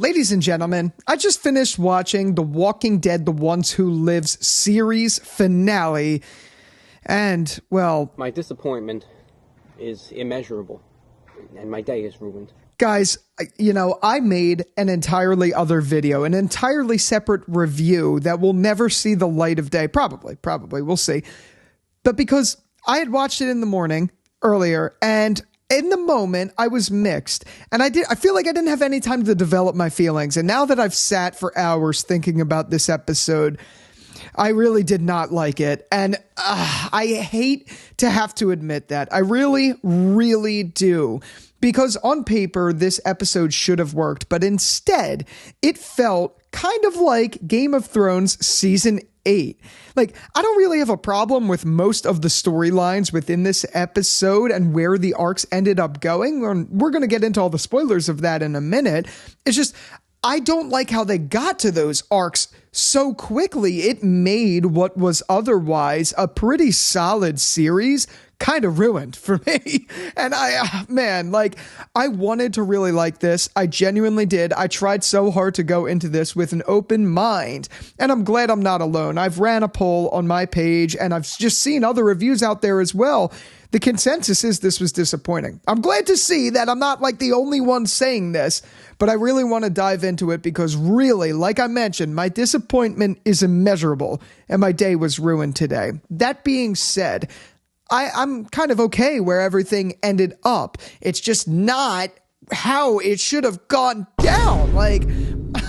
Ladies and gentlemen, I just finished watching The Walking Dead: The Ones Who Lives series finale, and, well... My disappointment is immeasurable, and my day is ruined. Guys, I made an entirely other video, an entirely separate review that will never see the light of day. Probably, we'll see. But because I had watched it in the morning earlier, and in the moment, I was mixed, and I feel like I didn't have any time to develop my feelings. And now that I've sat for hours thinking about this episode, I really did not like it. And I hate to have to admit that. I really, really do. Because on paper, this episode should have worked, but instead, it felt kind of like Game of Thrones Season 8. Like, I don't really have a problem with most of the storylines within this episode and where the arcs ended up going. We're going to get into all the spoilers of that in a minute. It's just, I don't like how they got to those arcs so quickly. It made what was otherwise a pretty solid series kind of ruined for me. And I wanted to really like this. I genuinely did. I tried so hard to go into this with an open mind, and I'm glad I'm not alone. I've ran a poll on my page, and I've just seen other reviews out there as well. The consensus is this was disappointing. I'm glad to see that I'm not like the only one saying this, but I really want to dive into it because really, like I mentioned, my disappointment is immeasurable and my day was ruined today. That being said, I'm kind of okay where everything ended up. It's just not how it should have gone down. Like,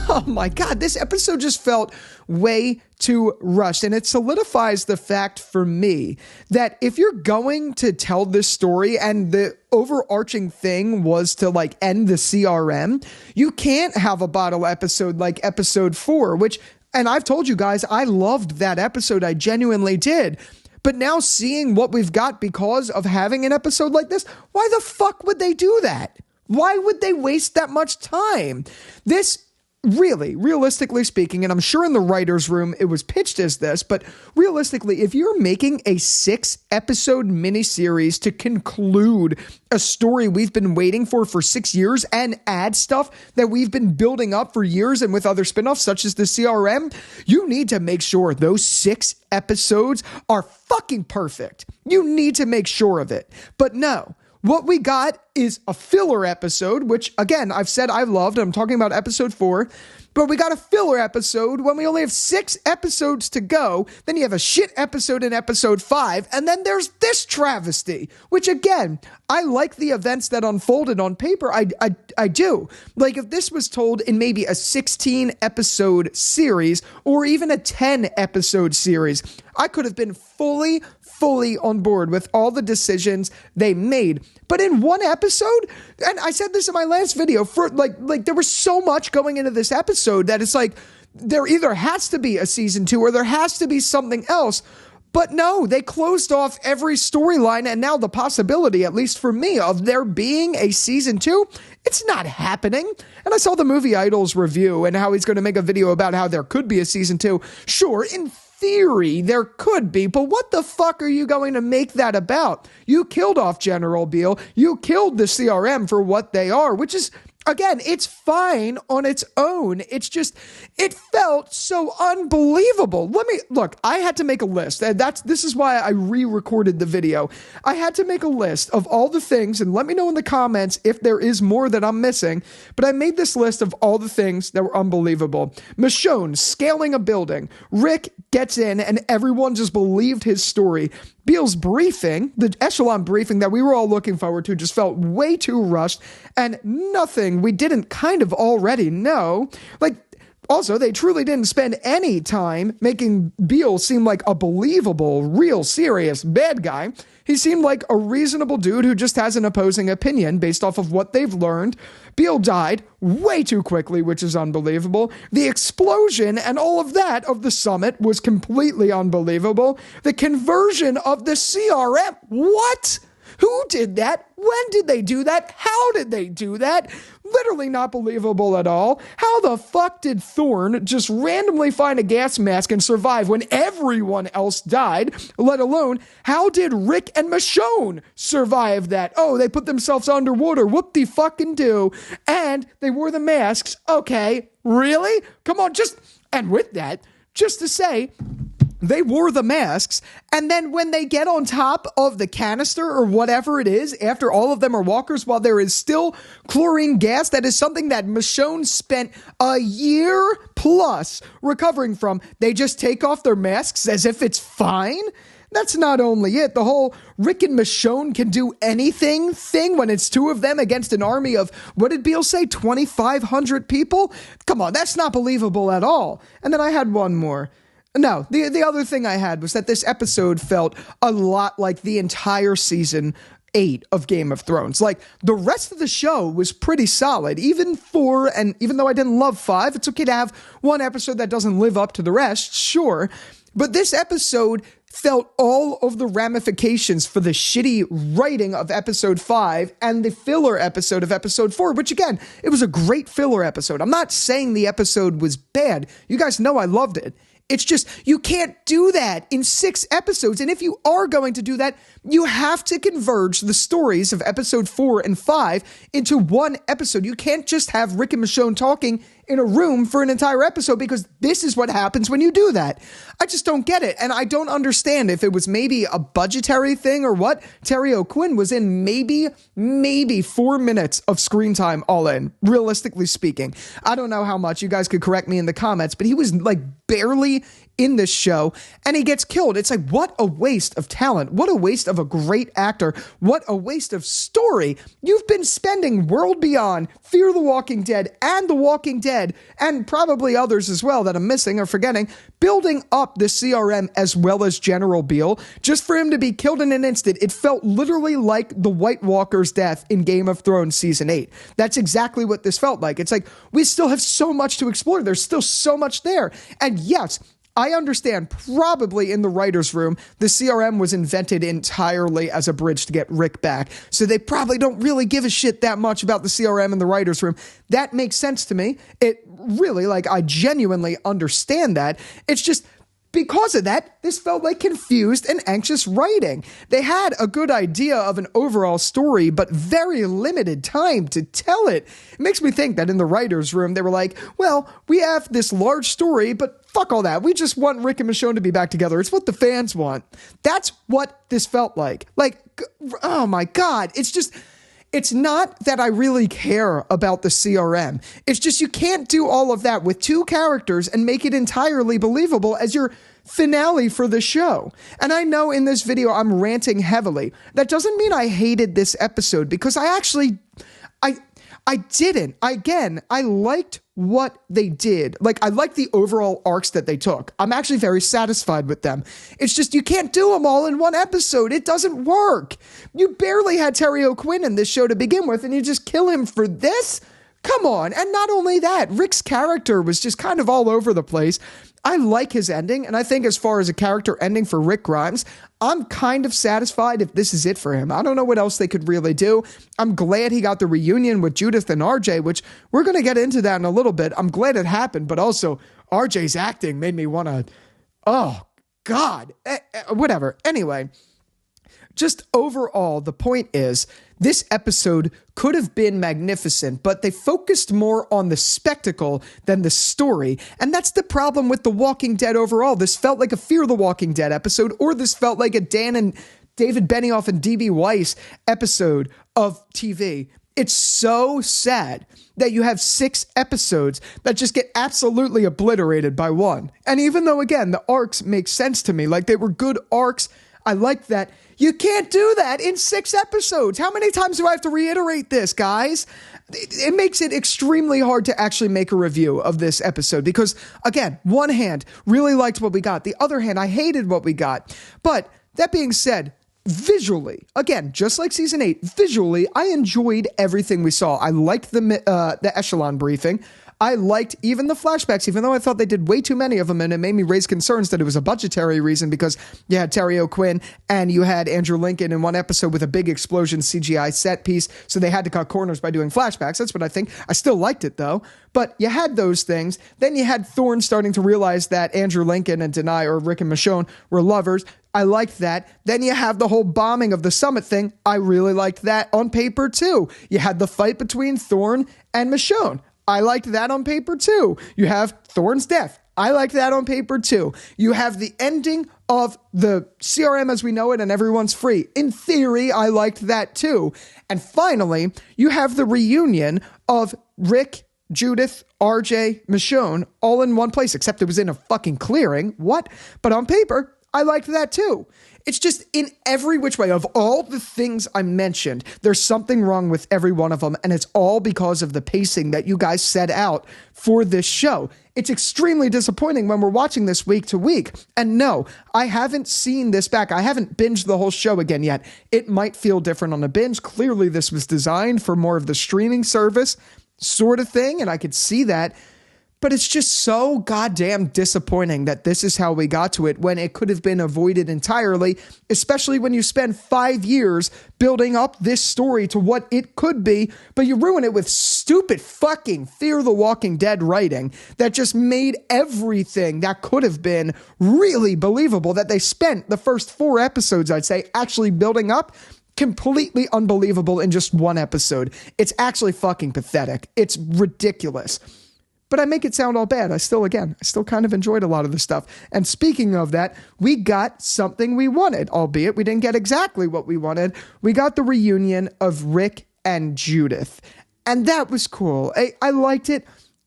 oh my God, this episode just felt way too rushed. And it solidifies the fact for me that if you're going to tell this story and the overarching thing was to like end the CRM, you can't have a bottle episode like episode 4, which, and I've told you guys, I loved that episode. I genuinely did. But now seeing what we've got because of having an episode like this, why the fuck would they do that? Why would they waste that much time? This really, realistically speaking, and I'm sure in the writer's room it was pitched as this, but realistically, if you're making a 6-episode miniseries to conclude a story we've been waiting for 6 years and add stuff that we've been building up for years and with other spinoffs such as the CRM, you need to make sure those 6 episodes are fucking perfect. You need to make sure of it. But no. What we got is a filler episode, which, again, I've said I loved. I'm talking about episode 4. But we got a filler episode when we only have 6 episodes to go. Then you have a shit episode in episode 5. And then there's this travesty, which, again, I like the events that unfolded on paper. I do. Like, if this was told in maybe a 16-episode series or even a 10-episode series, I could have been fully on board with all the decisions they made. But in one episode, and I said this in my last video, for like there was so much going into this episode that it's like there either has to be a season 2 or there has to be something else. But no, they closed off every storyline, and now the possibility, at least for me, of there being a season 2, it's not happening. And I saw the Movie Idol's review and how he's going to make a video about how there could be a season 2. Sure, in theory, there could be, but what the fuck are you going to make that about? You killed off General Beale. You killed the CRM for what they are, which is, again, it's fine on its own. It's just, it felt so unbelievable. Look, I had to make a list. This is why I re-recorded the video. I had to make a list of all the things, and let me know in the comments if there is more that I'm missing, but I made this list of all the things that were unbelievable. Michonne scaling a building. Rick gets in and everyone just believed his story. Beale's briefing, the echelon briefing that we were all looking forward to, just felt way too rushed, and nothing we didn't kind of already know. Like, also, they truly didn't spend any time making Beale seem like a believable, real, serious bad guy. He seemed like a reasonable dude who just has an opposing opinion based off of what they've learned. Beale died way too quickly, which is unbelievable. The explosion and all of that of the summit was completely unbelievable. The conversion of the CRM, what? Who did that? When did they do that? How did they do that? Literally not believable at all. How the fuck did Thorne just randomly find a gas mask and survive when everyone else died? Let alone, how did Rick and Michonne survive that? Oh, they put themselves underwater. Whoop-de-fucking-do. And they wore the masks. Okay, really? Come on, and with that, just to say, they wore the masks, and then when they get on top of the canister or whatever it is, after all of them are walkers, while there is still chlorine gas, that is something that Michonne spent a year plus recovering from, they just take off their masks as if it's fine? That's not only it, the whole Rick and Michonne can do anything thing when it's two of them against an army of, what did Beale say, 2,500 people? Come on, that's not believable at all. And then I had one more. No, the other thing I had was that this episode felt a lot like the entire season 8 of Game of Thrones. Like, the rest of the show was pretty solid. Even 4, and even though I didn't love 5, it's okay to have one episode that doesn't live up to the rest, sure. But this episode felt all of the ramifications for the shitty writing of episode 5 and the filler episode of episode 4, which again, it was a great filler episode. I'm not saying the episode was bad. You guys know I loved it. It's just, you can't do that in 6 episodes. And if you are going to do that, you have to converge the stories of episode 4 and 5 into one episode. You can't just have Rick and Michonne talking in a room for an entire episode, because this is what happens when you do that. I just don't get it. And I don't understand if it was maybe a budgetary thing or what. Terry O'Quinn was in maybe 4 minutes of screen time all in, realistically speaking. I don't know how much. You guys could correct me in the comments, but he was like barely in this show, and he gets killed. It's like, what a waste of talent. What a waste of a great actor. What a waste of story. You've been spending World Beyond, Fear the Walking Dead, and The Walking Dead, and probably others as well that I'm missing or forgetting, building up the CRM as well as General Beale, just for him to be killed in an instant. It felt literally like the White Walker's death in Game of Thrones Season 8. That's exactly what this felt like. It's like, we still have so much to explore. There's still so much there. And yes, I understand probably in the writer's room, the CRM was invented entirely as a bridge to get Rick back. So they probably don't really give a shit that much about the CRM in the writer's room. That makes sense to me. It really, I genuinely understand that. It's just, because of that, this felt like confused and anxious writing. They had a good idea of an overall story, but very limited time to tell it. It makes me think that in the writer's room, they were like, well, we have this large story, but fuck all that. We just want Rick and Michonne to be back together. It's what the fans want. That's what this felt like. Oh my God. It's not that I really care about the CRM. It's just, you can't do all of that with 2 characters and make it entirely believable as your finale for the show. And I know in this video I'm ranting heavily. That doesn't mean I hated this episode, because I didn't. Again, I liked what they did. I liked the overall arcs that they took. I'm actually very satisfied with them. It's just, you can't do them all in one episode. It doesn't work. You barely had Terry O'Quinn in this show to begin with, and you just kill him for this? Come on. And not only that, Rick's character was just kind of all over the place. I like his ending, and I think as far as a character ending for Rick Grimes, I'm kind of satisfied if this is it for him. I don't know what else they could really do. I'm glad he got the reunion with Judith and RJ, which we're going to get into that in a little bit. I'm glad it happened, but also RJ's acting made me want to, oh, God, whatever. Anyway, just overall, the point is, this episode could have been magnificent, but they focused more on the spectacle than the story. And that's the problem with The Walking Dead overall. This felt like a Fear the Walking Dead episode, or this felt like a Dan and David Benioff and D.B. Weiss episode of TV. It's so sad that you have 6 episodes that just get absolutely obliterated by one. And even though, again, the arcs make sense to me, they were good arcs, I like that. You can't do that in 6 episodes. How many times do I have to reiterate this, guys? It makes it extremely hard to actually make a review of this episode because, again, one hand, really liked what we got. The other hand, I hated what we got. But that being said, visually, again, just like season 8, visually, I enjoyed everything we saw. I liked the echelon briefing. I liked even the flashbacks, even though I thought they did way too many of them, and it made me raise concerns that it was a budgetary reason because you had Terry O'Quinn and you had Andrew Lincoln in one episode with a big explosion CGI set piece, so they had to cut corners by doing flashbacks. That's what I think. I still liked it, though. But you had those things. Then you had Thorne starting to realize that Andrew Lincoln and Denai, or Rick and Michonne, were lovers. I liked that. Then you have the whole bombing of the summit thing. I really liked that on paper, too. You had the fight between Thorne and Michonne. I liked that on paper, too. You have Thorne's death. I liked that on paper, too. You have the ending of the CRM as we know it and everyone's free. In theory, I liked that, too. And finally, you have the reunion of Rick, Judith, RJ, Michonne, all in one place, except it was in a fucking clearing. What? But on paper, I liked that too. It's just in every which way of all the things I mentioned, there's something wrong with every one of them. And it's all because of the pacing that you guys set out for this show. It's extremely disappointing when we're watching this week to week. And no, I haven't seen this back. I haven't binged the whole show again yet. It might feel different on a binge. Clearly, this was designed for more of the streaming service sort of thing. And I could see that. But it's just so goddamn disappointing that this is how we got to it when it could have been avoided entirely, especially when you spend 5 years building up this story to what it could be, but you ruin it with stupid fucking Fear the Walking Dead writing that just made everything that could have been really believable that they spent the first 4 episodes, I'd say, actually building up completely unbelievable in just one episode. It's actually fucking pathetic. It's ridiculous. But I make it sound all bad. I still kind of enjoyed a lot of the stuff. And speaking of that, we got something we wanted, albeit we didn't get exactly what we wanted. We got the reunion of Rick and Judith. And that was cool. I liked it.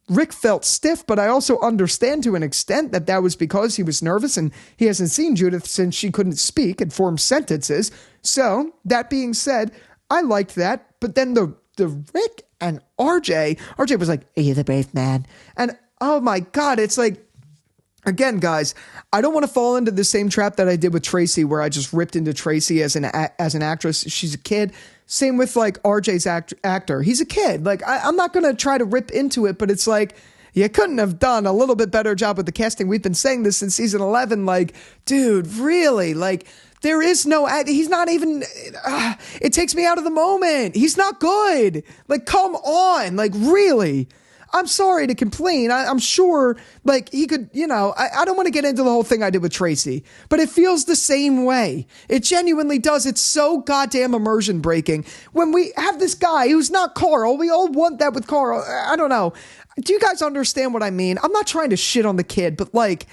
Rick felt stiff, but I also understand to an extent that that was because he was nervous and he hasn't seen Judith since she couldn't speak and form sentences. So, that being said, I liked that. But then the Rick and RJ was like, "Are you the brave man?" And oh my God, it's like, again, guys, I don't want to fall into the same trap that I did with Tracy, where I just ripped into Tracy as an actress. She's a kid. Same with like RJ's actor. He's a kid. Like I'm not going to try to rip into it, but it's like, you couldn't have done a little bit better job with the casting. We've been saying this since season 11. Like, dude, really? Like, there is no, he's not even, it takes me out of the moment. He's not good. Like, come on. Like, really? I'm sorry to complain. I'm sure, like, he could, I don't want to get into the whole thing I did with Tracy, but it feels the same way. It genuinely does. It's so goddamn immersion breaking. When we have this guy who's not Carl, we all want that with Carl. I don't know. Do you guys understand what I mean? I'm not trying to shit on the kid, but like,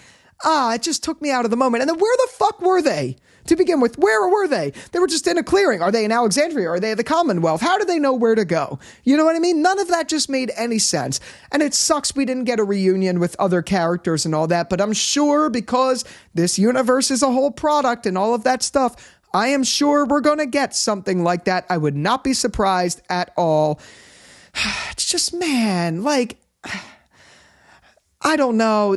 it just took me out of the moment. And then where the fuck were they? To begin with, where were they? They were just in a clearing. Are they in Alexandria? Are they at the Commonwealth? How do they know where to go? You know what I mean? None of that just made any sense. And it sucks we didn't get a reunion with other characters and all that, but I'm sure because this universe is a whole product and all of that stuff, I am sure we're going to get something like that. I would not be surprised at all. It's just, man, like, I don't know.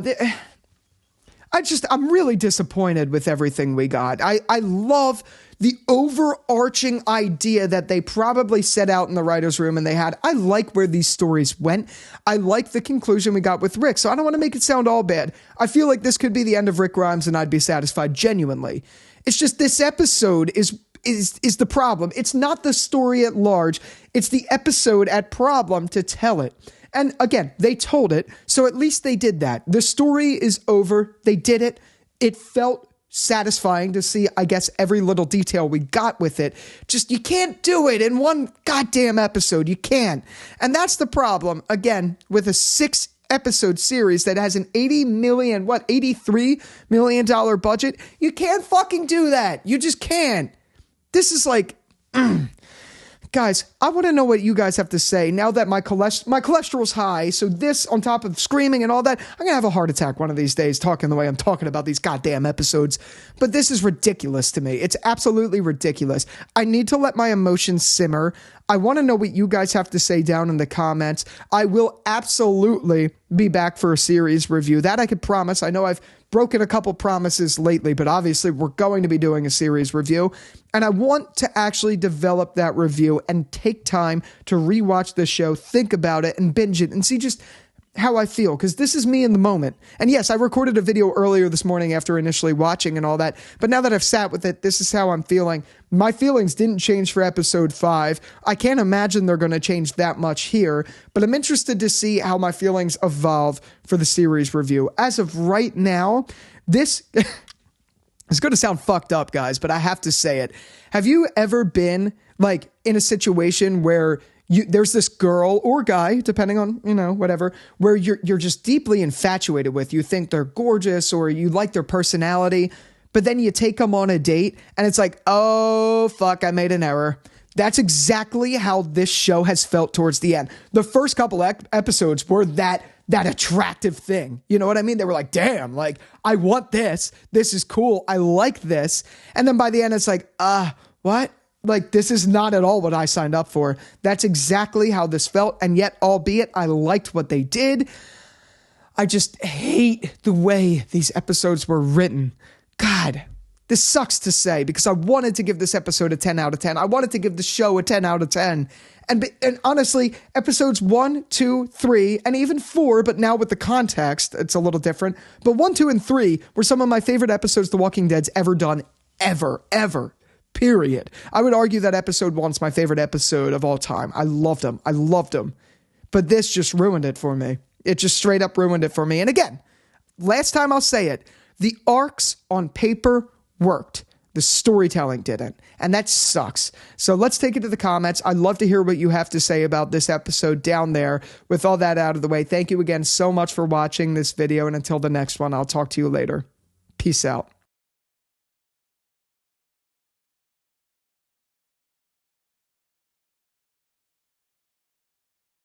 I'm really disappointed with everything we got. I love the overarching idea that they probably set out in the writer's room and they had. I like where these stories went. I like the conclusion we got with Rick, so I don't want to make it sound all bad. I feel like this could be the end of Rick Grimes and I'd be satisfied, genuinely. It's just this episode is the problem. It's not the story at large. It's the episode at problem to tell it. And again, they told it, so at least they did that. The story is over. They did it. It felt satisfying to see, I guess, every little detail we got with it. Just, you can't do it in one goddamn episode. You can't. And that's the problem, again, with a 6-episode series that has an $83 million budget. You can't fucking do that. You just can't. This is like... Guys, I want to know what you guys have to say now that my cholesterol's high. So this, on top of screaming and all that, I'm going to have a heart attack one of these days talking the way I'm talking about these goddamn episodes. But this is ridiculous to me. It's absolutely ridiculous. I need to let my emotions simmer. I want to know what you guys have to say down in the comments. I will absolutely be back for a series review. That I could promise. I know I've broken a couple promises lately, but obviously we're going to be doing a series review. And I want to actually develop that review and take time to rewatch the show, think about it, and binge it and see just how I feel, because this is me in the moment. And yes, I recorded a video earlier this morning after initially watching and all that, but now that I've sat with it, this is how I'm feeling. My feelings didn't change for episode 5. I can't imagine they're going to change that much here, but I'm interested to see how my feelings evolve for the series review. As of right now, this it's going to sound fucked up, guys, but I have to say it. Have you ever been like in a situation where there's this girl or guy, depending on, whatever, where you're just deeply infatuated with? You think they're gorgeous or you like their personality, but then you take them on a date and it's like, oh, fuck, I made an error. That's exactly how this show has felt towards the end. The first couple episodes were that attractive thing. You know what I mean? They were like, damn, like, I want this. This is cool. I like this. And then by the end, it's like, what? Like, this is not at all what I signed up for. That's exactly how this felt. And yet, albeit I liked what they did, I just hate the way these episodes were written. God, this sucks to say because I wanted to give this episode a 10 out of 10. I wanted to give the show a 10 out of 10. And honestly, episodes 1, 2, 3, and even 4, but now with the context, it's a little different. But 1, 2, and 3 were some of my favorite episodes The Walking Dead's ever done. Ever. Period. I would argue that episode 1's my favorite episode of all time. I loved them. But this just ruined it for me. It just straight up ruined it for me. And again, last time I'll say it, the arcs on paper worked. The storytelling didn't. And that sucks. So let's take it to the comments. I'd love to hear what you have to say about this episode down there. With all that out of the way, thank you again so much for watching this video. And until the next one, I'll talk to you later. Peace out.